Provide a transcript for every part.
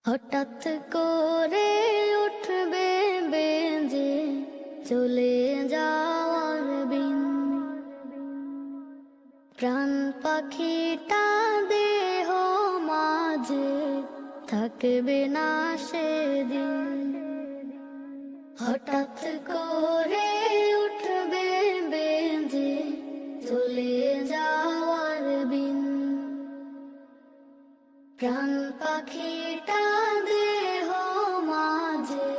হঠাৎ করে উঠবে বেজে চলে যাওয়ার বিন, প্রাণ পাখিটা দেহ মাঝে থাকবে না সেদিন। হঠাৎ করে উঠবে বেজে চলে যাওয়ার বিন, প্রাণ পাখিটা দেহ মাঝে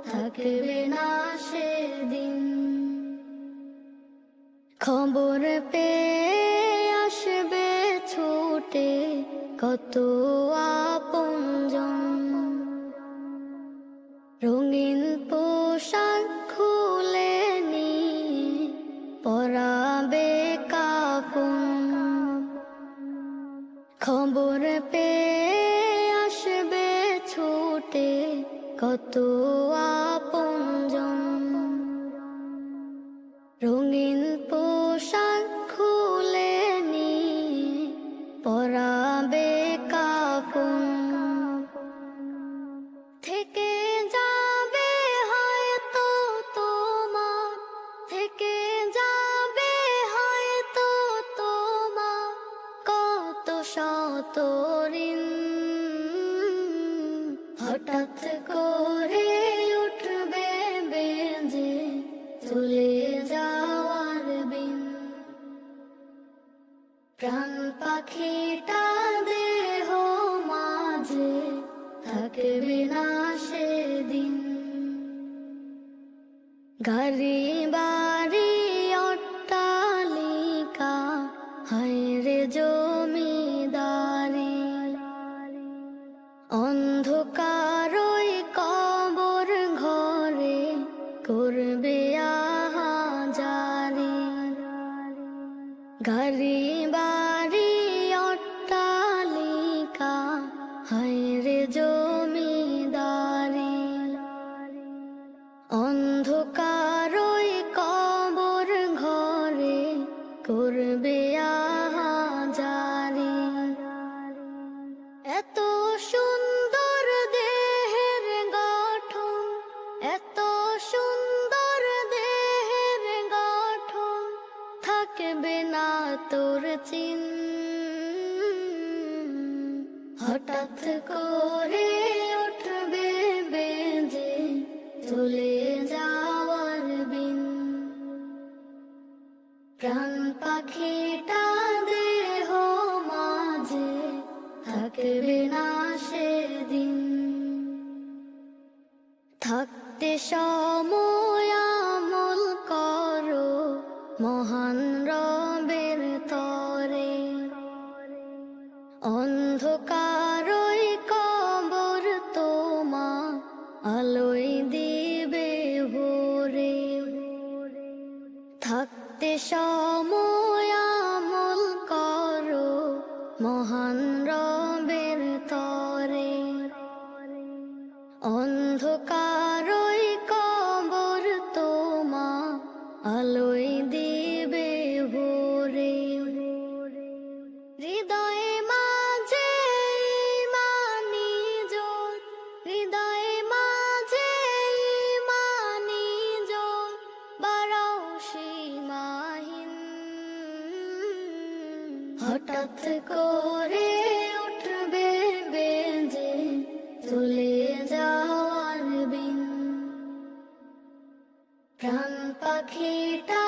থাকবে না সেদিন। খবর পেয়ে আসবে ছুটে কত আপনজন, রঙিন পোশাক খুলে নিয়ে পরাবে কাফন। খবর পেয়ে আসবে ছুটে কত আপনজন, রঙিন পোশাক খুলে নিয়ে পরাবে কাফন। থেকে যাবে হয়তো তোমার, থেকে যাবে হয়তো তোমার কত শত ঋণ। হঠাৎ করে উঠবে বেজে চলে যাওয়ার বিন, প্রাণ পাখিটা দেহ মাঝে থাকবে না সেদিন। গাড়ি বাড়ি অট্টালিকা হায়রে জমিদারি, অন্ধকারই কবর ঘরে করবে আহাজারি। গাড়ি বাড়ি অট্টালিকা হায়রে জমিদারি, অন্ধকারই কবর ঘরে করবে আহাজারি। এত সুন্দর দেহের গঠন, এত সুন্দর দেহের গঠন থাকবে না তোর চিন। হঠাৎ করে উঠবে বেজে চলে যাওয়ার বিন, প্রাণ পাখিটা দেহ মাঝে থাকবে না সেদিন। থাকতে সময় আমল করো মহান রবের তরে, অন্ধকারই কবর তোমা আলোয় দিবে ভোরে। থাকতে সময় আমল করো মহান রবের তরে, অন্ধকারই কবর তোমা আলোয় দিবে ভোরে। হৃদয়ে মাঝে ইমানি জোর, হৃদয়ে মাঝে ইমানি জোর বাড়াও সীমাহীন। হঠাৎ করে উঠবে বেজে চলে যাওয়ার বিন, প্রাণ পাখিটা